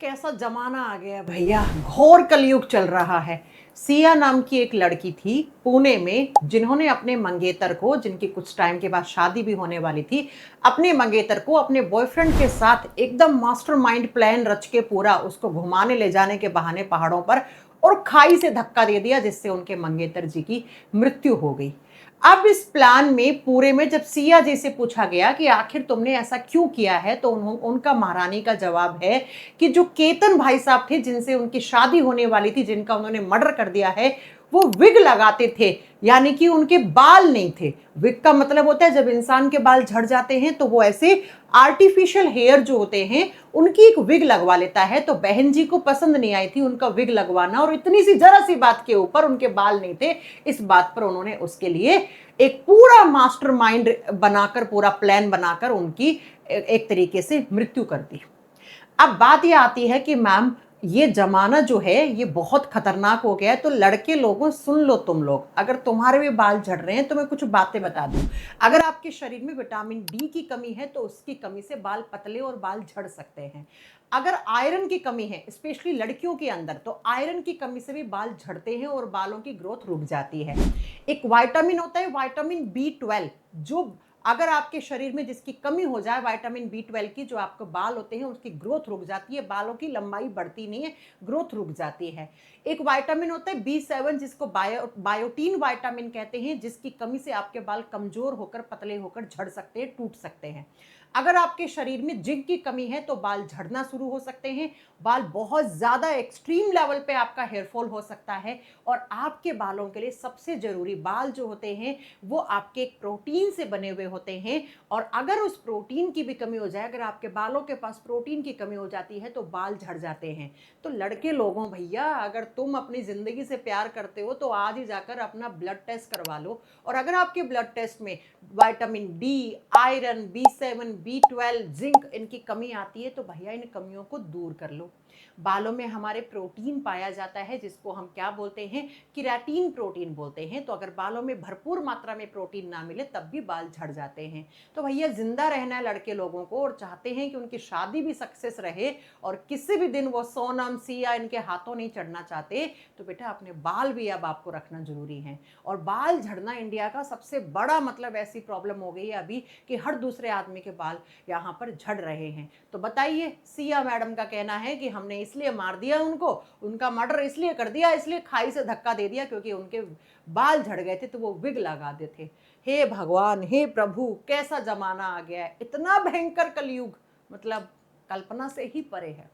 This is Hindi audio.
कैसा जमाना आ गया है भैया, घोर कलयुग चल रहा है। सिया नाम की एक लड़की थी पुणे में, जिन्होंने अपने मंगेतर को, जिनकी कुछ टाइम के बाद शादी भी होने वाली थी, अपने मंगेतर को अपने बॉयफ्रेंड के साथ एकदम मास्टरमाइंड प्लान रच के पूरा उसको घुमाने ले जाने के बहाने पहाड़ों पर और खाई से धक्का दे दिया, जिससे उनके मंगेतर जी की मृत्यु हो गई। अब इस प्लान में पूरे में जब सिया जी से पूछा गया कि आखिर तुमने ऐसा क्यों किया है, तो उनका महारानी का जवाब है कि जो केतन भाई साहब थे, जिनसे उनकी शादी होने वाली थी, जिनका उन्होंने मर्डर कर दिया है, वो विग लगाते थे, यानी कि उनके बाल नहीं थे। विग का मतलब होता है जब इंसान के बाल झड़ जाते हैं तो वो ऐसे आर्टिफिशियल हेयर जो होते हैं उनकी एक विग लगवा लेता है। तो बहन जी को पसंद नहीं आई थी उनका विग लगवाना, और इतनी सी जरा सी बात के ऊपर, उनके बाल नहीं थे इस बात पर, उन्होंने उसके लिए एक पूरा मास्टरमाइंड बनाकर, पूरा प्लान बनाकर उनकी एक तरीके से मृत्यु कर दी। अब बात ये आती है कि मैम, ये जमाना जो है ये बहुत खतरनाक हो गया है। तो लड़के लोगों, सुन लो तुम लोग, अगर तुम्हारे भी बाल झड़ रहे हैं तो मैं कुछ बातें बता दूं। अगर आपके शरीर में विटामिन डी की कमी है तो उसकी कमी से बाल पतले और बाल झड़ सकते हैं। अगर आयरन की कमी है स्पेशली लड़कियों के अंदर, तो आयरन की कमी से भी बाल झड़ते हैं और बालों की ग्रोथ रुक जाती है। एक विटामिन होता है विटामिन बी 12, जो अगर आपके शरीर में जिसकी कमी हो जाए विटामिन बी 12 की, जो आपके बाल होते हैं उसकी ग्रोथ रुक जाती है, बालों की लंबाई बढ़ती नहीं है, ग्रोथ रुक जाती है। एक विटामिन होता है बी 7, जिसको बायोटीन विटामिन कहते हैं, जिसकी कमी से आपके बाल कमजोर होकर, पतले होकर झड़ सकते हैं, टूट सकते हैं। अगर आपके शरीर में जिंक की कमी है तो बाल झड़ना शुरू हो सकते हैं, बाल बहुत ज्यादा एक्सट्रीम लेवल पे आपका हेयरफॉल हो सकता है। और आपके बालों के लिए सबसे जरूरी, बाल जो होते हैं वो आपके एक प्रोटीन से बने हुए होते हैं, और अगर उस प्रोटीन की भी कमी हो जाए, अगर आपके बालों के पास प्रोटीन की कमी हो जाती है तो बाल झड़ जाते हैं। तो लड़के लोगों भैया, अगर तुम अपनी जिंदगी से प्यार करते हो तो आज ही जाकर अपना ब्लड टेस्ट करवा लो, और अगर आपके ब्लड टेस्ट में vitamin D, iron, B 7, B 12, zinc, इनकी कमी आती है तो भैया इन कमियों को दूर कर लो। बालों में हमारे प्रोटीन पाया जाता है, जिसको हम क्या बोलते हैं, किराटिन प्रोटीन बोलते हैं। तो अगर बालों में भरपूर मात्रा में प्रोटीन ना मिले तब भी बाल झड़ जाते हैं। तो भैया जिंदा रहना है लड़के लोगों को, और चाहते हैं कि उनकी शादी भी सक्सेस रहे और किसी भी दिन वो सोनम सिया इनके हाथों नहीं चढ़ना चाहते, तो बेटा अपने बाल भी अब आपको रखना जरूरी है। और बाल झड़ना इंडिया का सबसे बड़ा मतलब ऐसी प्रॉब्लम हो गई है अभी कि हर दूसरे आदमी के बाल यहाँ पर झड़ रहे हैं। तो बताइए, सिया मैडम का कहना है कि हमने इसलिए मार दिया उनको, उनका मर्डर इसलिए कर दिया, इसलिए खाई से धक्का दे दिया क्योंकि उनके बाल झड़ गए थे तो वो विग लगा दे थे। हे भगवान, हे प्रभु, कैसा जमाना आ गया है, इतना भयंकर कलयुग, मतलब कल्पना से ही परे है।